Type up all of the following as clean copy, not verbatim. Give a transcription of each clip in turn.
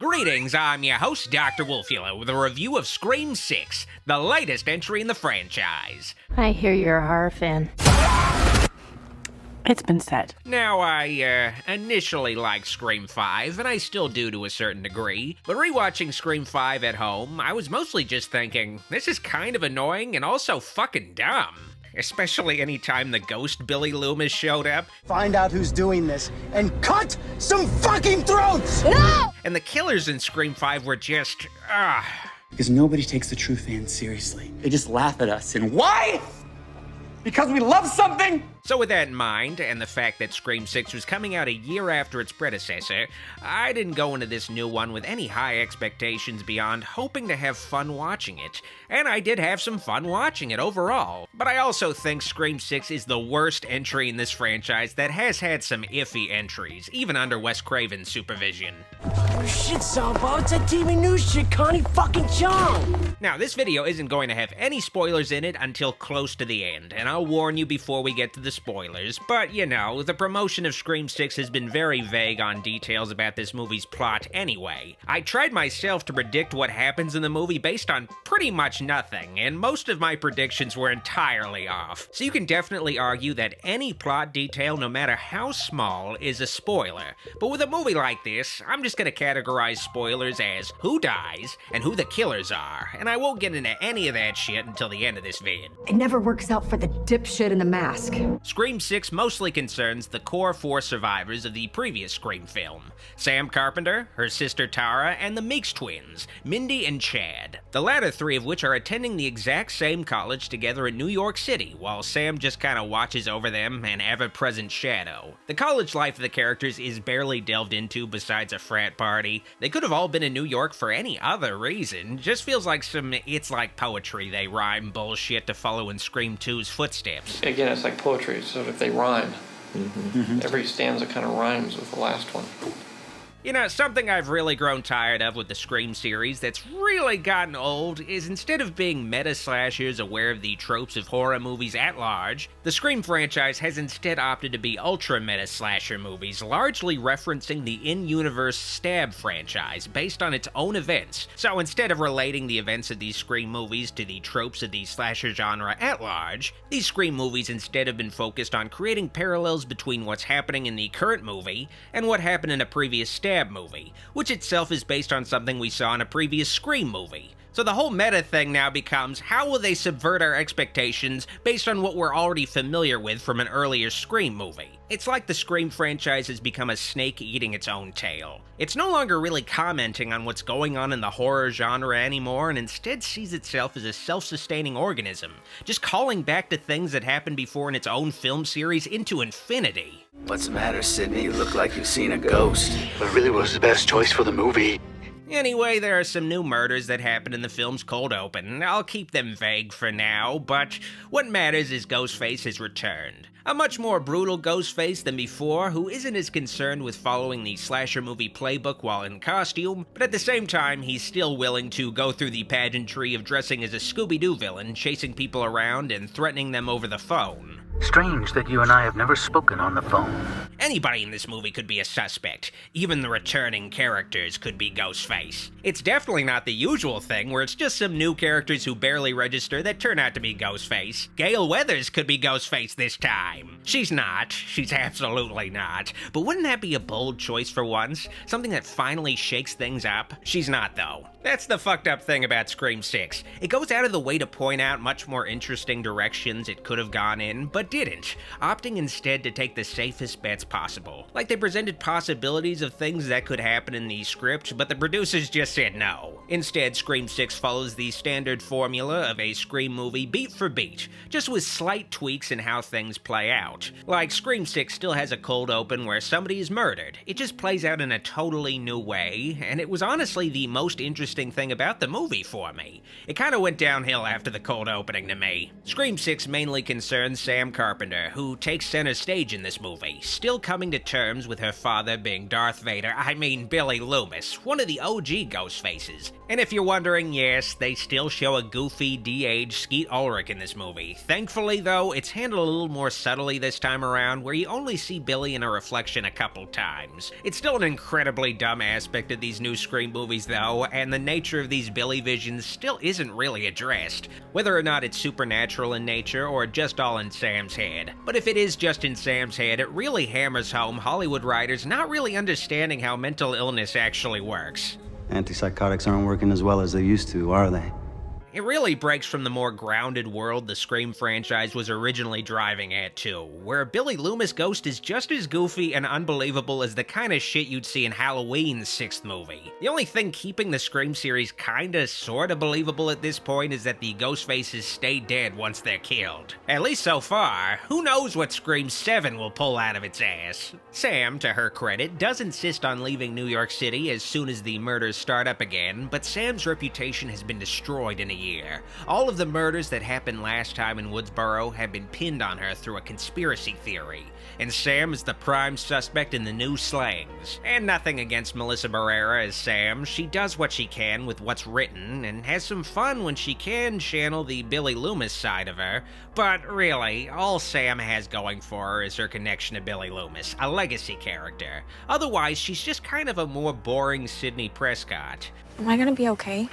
Greetings, I'm your host, Dr. Wolfula, with a review of Scream 6, the latest entry in the franchise. I hear you're a horror fan. It's been said. Now, I initially liked Scream 5, and I still do to a certain degree, but rewatching Scream 5 at home, I was mostly just thinking, this is kind of annoying and also fucking dumb. Especially anytime the ghost Billy Loomis showed up. Find out who's doing this and cut some fucking throats! No! And the killers in Scream 5 were just, Because nobody takes the true fans seriously. They just laugh at us. And why? Because we love something? So with that in mind, and the fact that Scream 6 was coming out a year after its predecessor, I didn't go into this new one with any high expectations beyond hoping to have fun watching it. And I did have some fun watching it overall. But I also think Scream 6 is the worst entry in this franchise that has had some iffy entries, even under Wes Craven's supervision. Oh shit, Samba, it's that TV news shit, Connie fucking Chung! Now, this video isn't going to have any spoilers in it until close to the end, and I'll warn you before we get to the spoilers, but you know, the promotion of Scream 6 has been very vague on details about this movie's plot anyway. I tried myself to predict what happens in the movie based on pretty much nothing, and most of my predictions were entirely off. So you can definitely argue that any plot detail, no matter how small, is a spoiler. But with a movie like this, I'm just gonna categorize spoilers as who dies and who the killers are, and I won't get into any of that shit until the end of this vid. It never works out for the dipshit in the mask. Scream 6 mostly concerns the core 4 survivors of the previous Scream film. Sam Carpenter, her sister Tara, and the Meeks twins, Mindy and Chad. The latter 3 of which are attending the exact same college together in New York City, while Sam just kinda watches over them, an ever-present shadow. The college life of the characters is barely delved into besides a frat party. They could have all been in New York for any other reason. Just feels like some It's Like Poetry they rhyme bullshit to follow in Scream 2's footsteps. Again, it's like poetry, so if they rhyme, every stanza kind of rhymes with the last one. You know, something I've really grown tired of with the Scream series that's really gotten old is instead of being meta-slashers aware of the tropes of horror movies at large, the Scream franchise has instead opted to be ultra-meta-slasher movies, largely referencing the in-universe Stab franchise based on its own events. So instead of relating the events of these Scream movies to the tropes of the slasher genre at large, these Scream movies instead have been focused on creating parallels between what's happening in the current movie and what happened in a previous Stab movie, which itself is based on something we saw in a previous Scream movie. So the whole meta thing now becomes, how will they subvert our expectations based on what we're already familiar with from an earlier Scream movie? It's like the Scream franchise has become a snake eating its own tail. It's no longer really commenting on what's going on in the horror genre anymore, and instead sees itself as a self-sustaining organism, just calling back to things that happened before in its own film series into infinity. What's the matter, Sydney? You look like you've seen a ghost. It really was the best choice for the movie. Anyway, there are some new murders that happen in the film's cold open. I'll keep them vague for now, but what matters is Ghostface has returned. A much more brutal Ghostface than before, who isn't as concerned with following the slasher movie playbook while in costume, but at the same time, he's still willing to go through the pageantry of dressing as a Scooby-Doo villain, chasing people around and threatening them over the phone. Strange that you and I have never spoken on the phone. Anybody in this movie could be a suspect. Even the returning characters could be Ghostface. It's definitely not the usual thing where it's just some new characters who barely register that turn out to be Ghostface. Gale Weathers could be Ghostface this time. She's not. She's absolutely not. But wouldn't that be a bold choice for once? Something that finally shakes things up? She's not, though. That's the fucked up thing about Scream 6. It goes out of the way to point out much more interesting directions it could have gone in, but didn't, opting instead to take the safest bets possible. Like they presented possibilities of things that could happen in the script, but the producers just said no. Instead, Scream 6 follows the standard formula of a Scream movie beat for beat, just with slight tweaks in how things play out. Like, Scream 6 still has a cold open where somebody is murdered. It just plays out in a totally new way, and it was honestly the most interesting thing about the movie for me. It kinda went downhill after the cold opening to me. Scream 6 mainly concerns Sam Carpenter, who takes center stage in this movie, still coming to terms with her father being Darth Vader, Billy Loomis, one of the OG Ghostfaces. And if you're wondering, yes, they still show a goofy, de-aged Skeet Ulrich in this movie. Thankfully, though, it's handled a little more subtly this time around, where you only see Billy in a reflection a couple times. It's still an incredibly dumb aspect of these new Scream movies, though, and the nature of these Billy visions still isn't really addressed, whether or not it's supernatural in nature or just all in Sam's head. But if it is just in Sam's head, it really hammers home Hollywood writers not really understanding how mental illness actually works. Antipsychotics aren't working as well as they used to, are they? It really breaks from the more grounded world the Scream franchise was originally driving at, too, where Billy Loomis' ghost is just as goofy and unbelievable as the kind of shit you'd see in Halloween's 6th movie. The only thing keeping the Scream series kinda sorta believable at this point is that the Ghostfaces stay dead once they're killed. At least so far. Who knows what Scream 7 will pull out of its ass? Sam, to her credit, does insist on leaving New York City as soon as the murders start up again, but Sam's reputation has been destroyed in a year. All of the murders that happened last time in Woodsboro have been pinned on her through a conspiracy theory, and Sam is the prime suspect in the new slayings. And nothing against Melissa Barrera as Sam, she does what she can with what's written, and has some fun when she can channel the Billy Loomis side of her, but really, all Sam has going for her is her connection to Billy Loomis, a legacy character. Otherwise, she's just kind of a more boring Sidney Prescott. Am I gonna be okay?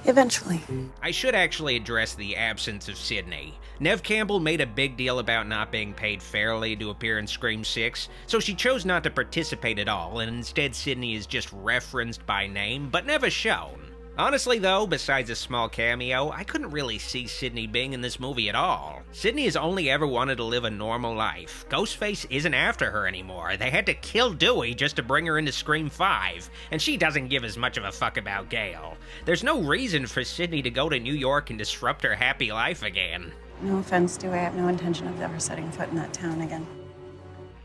Eventually. I should actually address the absence of Sidney. Neve Campbell made a big deal about not being paid fairly to appear in Scream 6, so she chose not to participate at all, and instead Sidney is just referenced by name, but never shown. Honestly though, besides a small cameo, I couldn't really see Sidney being in this movie at all. Sidney has only ever wanted to live a normal life. Ghostface isn't after her anymore. They had to kill Dewey just to bring her into Scream 5, and she doesn't give as much of a fuck about Gale. There's no reason for Sidney to go to New York and disrupt her happy life again. No offense, Dewey, I have no intention of ever setting foot in that town again.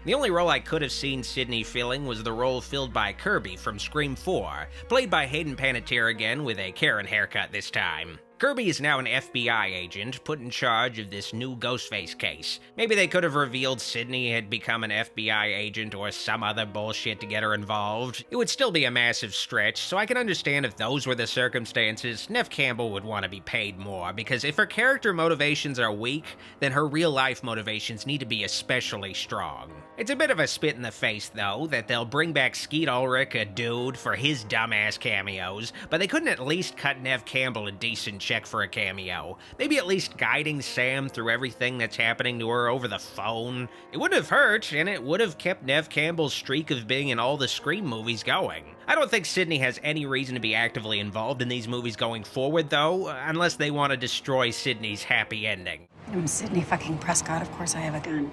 The only role I could have seen Sidney filling was the role filled by Kirby from Scream 4, played by Hayden Panettiere again with a Karen haircut this time. Kirby is now an FBI agent put in charge of this new Ghostface case. Maybe they could have revealed Sidney had become an FBI agent or some other bullshit to get her involved. It would still be a massive stretch, so I can understand if those were the circumstances, Neve Campbell would want to be paid more, because if her character motivations are weak, then her real-life motivations need to be especially strong. It's a bit of a spit in the face, though, that they'll bring back Skeet Ulrich, a dude, for his dumbass cameos, but they couldn't at least cut Neve Campbell a decent check for a cameo. Maybe at least guiding Sam through everything that's happening to her over the phone. It wouldn't have hurt, and it would have kept Neve Campbell's streak of being in all the Scream movies going. I don't think Sidney has any reason to be actively involved in these movies going forward, though, unless they want to destroy Sidney's happy ending. I'm Sidney fucking Prescott, of course I have a gun.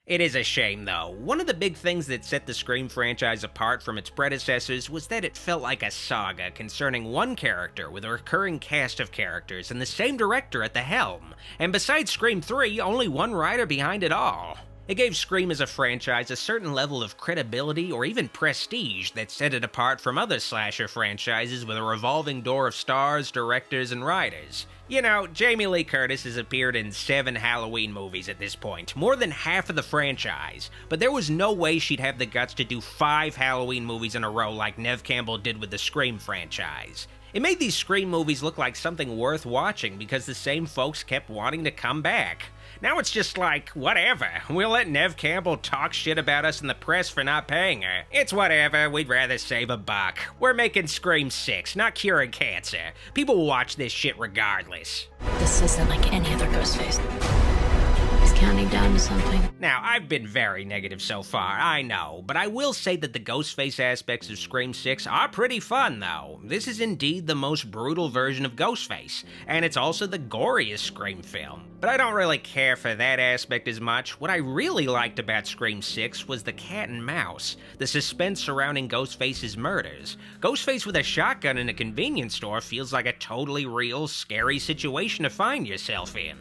It is a shame, though. One of the big things that set the Scream franchise apart from its predecessors was that it felt like a saga concerning one character with a recurring cast of characters and the same director at the helm. And besides Scream 3, only one writer behind it all. It gave Scream as a franchise a certain level of credibility or even prestige that set it apart from other slasher franchises with a revolving door of stars, directors, and writers. You know, Jamie Lee Curtis has appeared in 7 Halloween movies at this point, more than half of the franchise, but there was no way she'd have the guts to do 5 Halloween movies in a row like Neve Campbell did with the Scream franchise. It made these Scream movies look like something worth watching because the same folks kept wanting to come back. Now it's just like, whatever, we'll let Neve Campbell talk shit about us in the press for not paying her. It's whatever, we'd rather save a buck. We're making Scream 6, not curing cancer. People will watch this shit regardless. This isn't like any other Ghostface. He's counting down to something. Now, I've been very negative so far, I know, but I will say that the Ghostface aspects of Scream 6 are pretty fun, though. This is indeed the most brutal version of Ghostface, and it's also the goriest Scream film. But I don't really care for that aspect as much. What I really liked about Scream 6 was the cat and mouse, the suspense surrounding Ghostface's murders. Ghostface with a shotgun in a convenience store feels like a totally real, scary situation to find yourself in.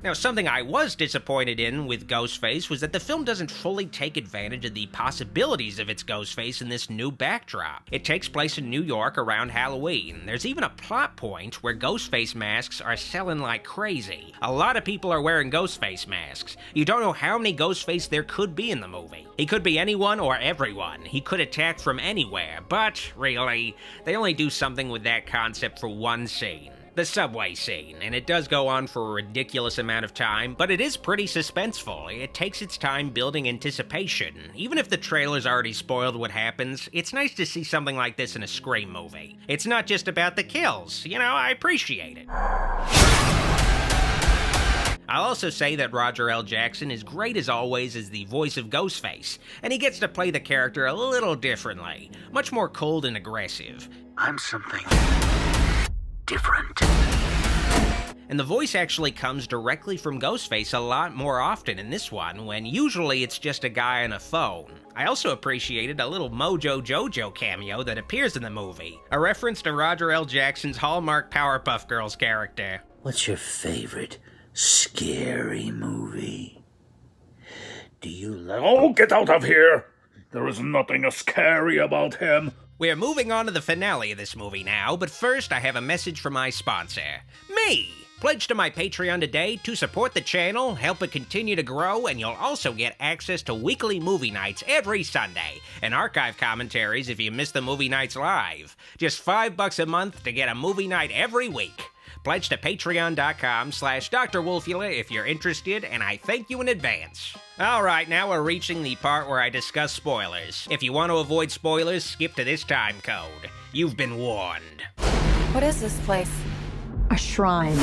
Now, something I was disappointed in with Ghostface was that the film doesn't fully take advantage of the possibilities of its Ghostface in this new backdrop. It takes place in New York around Halloween. There's even a plot point where Ghostface masks are selling like crazy. A lot of people are wearing Ghostface masks. You don't know how many Ghostface there could be in the movie. He could be anyone or everyone. He could attack from anywhere, but really, they only do something with that concept for one scene. The subway scene, and it does go on for a ridiculous amount of time, but it is pretty suspenseful. It takes its time building anticipation. Even if the trailer's already spoiled what happens, it's nice to see something like this in a Scream movie. It's not just about the kills, I appreciate it. I'll also say that Roger L. Jackson is great as always as the voice of Ghostface, and he gets to play the character a little differently, much more cold and aggressive. I'm something different. And the voice actually comes directly from Ghostface a lot more often in this one, when usually it's just a guy on a phone. I also appreciated a little Mojo Jojo cameo that appears in the movie, a reference to Roger L. Jackson's Hallmark Powerpuff Girls character. What's your favorite scary movie? Do you love— Oh, get out of here! There is nothing scary about him. We're moving on to the finale of this movie now, but first I have a message from my sponsor, me! Pledge to my Patreon today to support the channel, help it continue to grow, and you'll also get access to weekly movie nights every Sunday, and archive commentaries if you miss the movie nights live. Just $5 a month to get a movie night every week. Pledge to patreon.com/Dr. Wolfula if you're interested, and I thank you in advance. Alright, now we're reaching the part where I discuss spoilers. If you want to avoid spoilers, skip to this time code. You've been warned. What is this place? A shrine.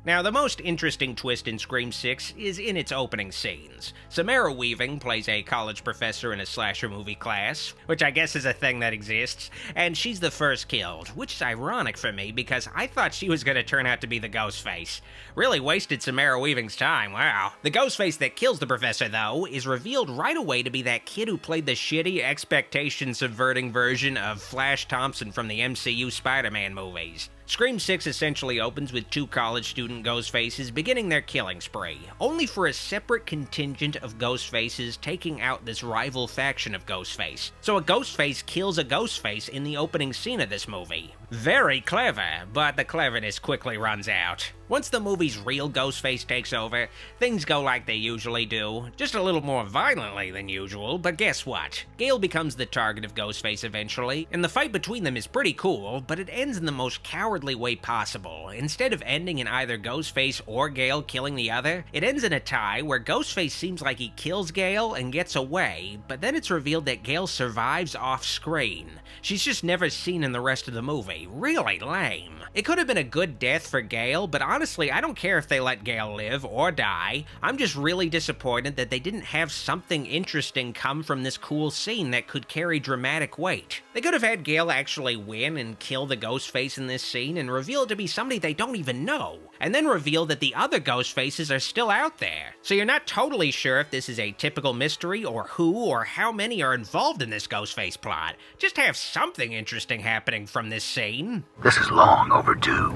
Now, the most interesting twist in Scream 6 is in its opening scenes. Samara Weaving plays a college professor in a slasher movie class, which I guess is a thing that exists, and she's the first killed, which is ironic for me because I thought she was going to turn out to be the Ghostface. Really wasted Samara Weaving's time, wow. The Ghostface that kills the professor, though, is revealed right away to be that kid who played the shitty, expectation-subverting version of Flash Thompson from the MCU Spider-Man movies. Scream 6 essentially opens with two college student Ghostfaces beginning their killing spree, only for a separate contingent of Ghostfaces taking out this rival faction of Ghostface. So a Ghostface kills a Ghostface in the opening scene of this movie. Very clever, but the cleverness quickly runs out. Once the movie's real Ghostface takes over, things go like they usually do, just a little more violently than usual, but guess what? Gale becomes the target of Ghostface eventually, and the fight between them is pretty cool, but it ends in the most cowardly way possible. Instead of ending in either Ghostface or Gale killing the other, it ends in a tie where Ghostface seems like he kills Gale and gets away, but then it's revealed that Gale survives off-screen. She's just never seen in the rest of the movie. Really lame. It could have been a good death for Gale, but honestly, I don't care if they let Gale live or die. I'm just really disappointed that they didn't have something interesting come from this cool scene that could carry dramatic weight. They could have had Gale actually win and kill the Ghostface in this scene and reveal it to be somebody they don't even know, and then reveal that the other Ghostfaces are still out there. So you're not totally sure if this is a typical mystery or who or how many are involved in this Ghostface plot. Just have something interesting happening from this scene. This is long overdue.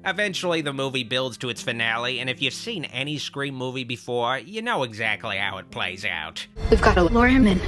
Eventually, the movie builds to its finale, and if you've seen any Scream movie before, you know exactly how it plays out. We've got to lure him in.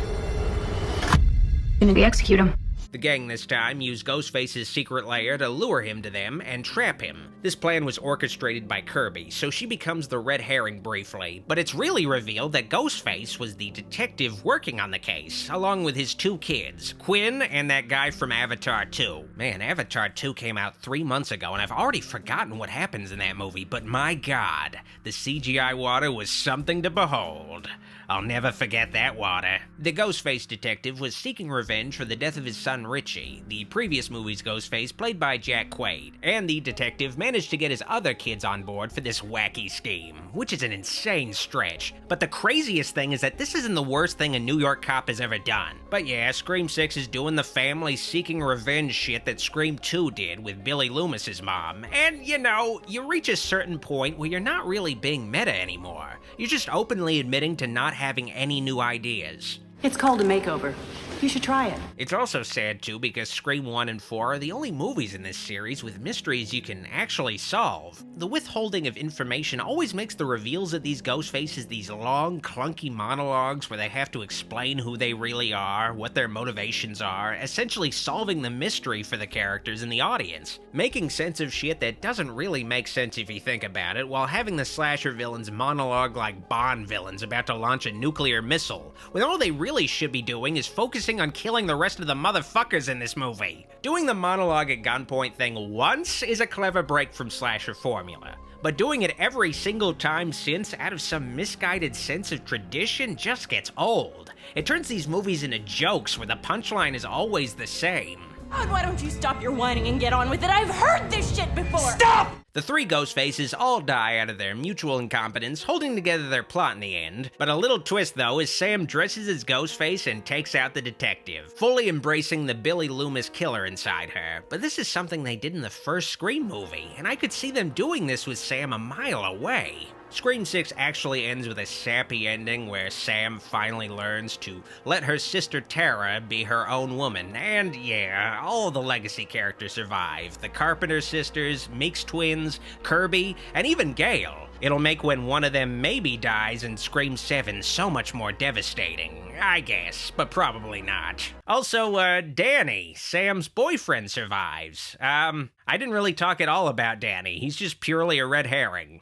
Maybe execute him. The gang this time used Ghostface's secret lair to lure him to them and trap him. This plan was orchestrated by Kirby, so she becomes the red herring briefly, but it's really revealed that Ghostface was the detective working on the case, along with his two kids, Quinn and that guy from Avatar 2. Man, Avatar 2 came out 3 months ago, and I've already forgotten what happens in that movie, but my god, the CGI water was something to behold. I'll never forget that water. The Ghostface detective was seeking revenge for the death of his son Richie, the previous movie's Ghostface played by Jack Quaid, and the detective managed to get his other kids on board for this wacky scheme, which is an insane stretch. But the craziest thing is that this isn't the worst thing a New York cop has ever done. But yeah, Scream 6 is doing the family seeking revenge shit that Scream 2 did with Billy Loomis's mom, and you know, you reach a certain point where you're not really being meta anymore. You're just openly admitting to not having any new ideas. It's called a makeover. You should try it. It's also sad too because Scream 1 and 4 are the only movies in this series with mysteries you can actually solve. The withholding of information always makes the reveals of these ghost faces these long, clunky monologues where they have to explain who they really are, what their motivations are, essentially solving the mystery for the characters and the audience. Making sense of shit that doesn't really make sense if you think about it, while having the slasher villains monologue like Bond villains about to launch a nuclear missile, when all they really should be doing is focusing on killing the rest of the motherfuckers in this movie. Doing the monologue at gunpoint thing once is a clever break from slasher formula, but doing it every single time since out of some misguided sense of tradition just gets old. It turns these movies into jokes where the punchline is always the same. God, why don't you stop your whining and get on with it? I've heard this shit before! Stop! The three ghost faces all die out of their mutual incompetence, holding together their plot in the end. But a little twist, though, is Sam dresses as Ghostface and takes out the detective, fully embracing the Billy Loomis killer inside her. But this is something they did in the first Scream movie, and I could see them doing this with Sam a mile away. Scream 6 actually ends with a sappy ending where Sam finally learns to let her sister Tara be her own woman, and yeah, all the legacy characters survive. The Carpenter sisters, Meeks twins, Kirby, and even Gale. It'll make when one of them maybe dies in Scream 7 so much more devastating, I guess, but probably not. Also, Danny, Sam's boyfriend, survives. I didn't really talk at all about Danny. He's just purely a red herring.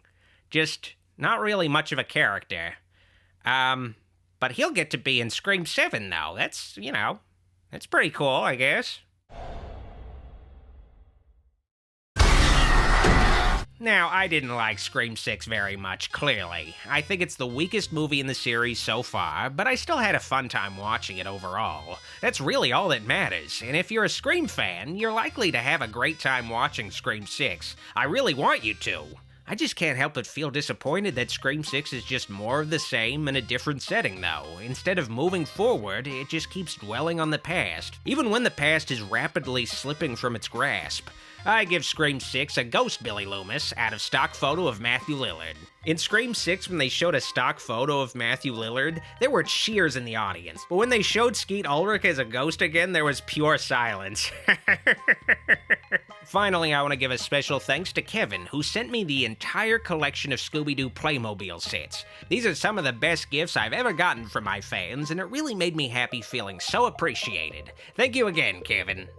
Just not really much of a character. But he'll get to be in Scream 7, though. That's, you know, that's pretty cool, I guess. Now, I didn't like Scream 6 very much, clearly. I think it's the weakest movie in the series so far, but I still had a fun time watching it overall. That's really all that matters, and if you're a Scream fan, you're likely to have a great time watching Scream 6. I really want you to. I just can't help but feel disappointed that Scream 6 is just more of the same in a different setting, though. Instead of moving forward, it just keeps dwelling on the past, even when the past is rapidly slipping from its grasp. I give Scream 6 a ghost Billy Loomis out of stock photo of Matthew Lillard. In Scream 6, when they showed a stock photo of Matthew Lillard, there were cheers in the audience. But when they showed Skeet Ulrich as a ghost again, there was pure silence. Finally, I want to give a special thanks to Kevin, who sent me the entire collection of Scooby-Doo Playmobil sets. These are some of the best gifts I've ever gotten from my fans, and it really made me happy feeling so appreciated. Thank you again, Kevin.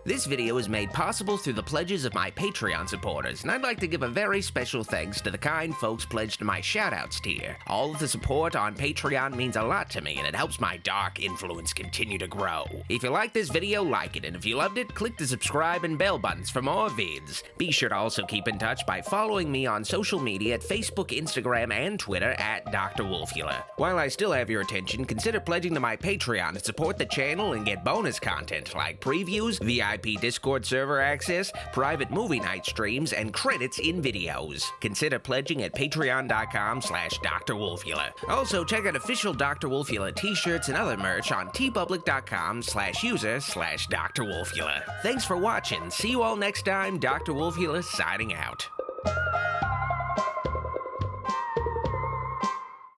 This video is made possible through the pledges of my Patreon supporters, and I'd like to give a very special thanks to the kind folks pledged to my shoutouts tier. All of the support on Patreon means a lot to me, and it helps my dark influence continue to grow. If you like this video, like it, and if you loved it, click the subscribe and bell buttons for more vids. Be sure to also keep in touch by following me on social media at Facebook, Instagram, and Twitter at Dr. Wolfula. While I still have your attention, consider pledging to my Patreon to support the channel and get bonus content like previews, VIP Discord server access, private movie night streams, and credits in videos. Consider pledging at patreon.com/Dr. Wolfula. Also, check out official Dr. Wolfula t-shirts and other merch on tpublic.com/user/Dr. Wolfula. Thanks for watching. See you all next time. Dr. Wolfula signing out.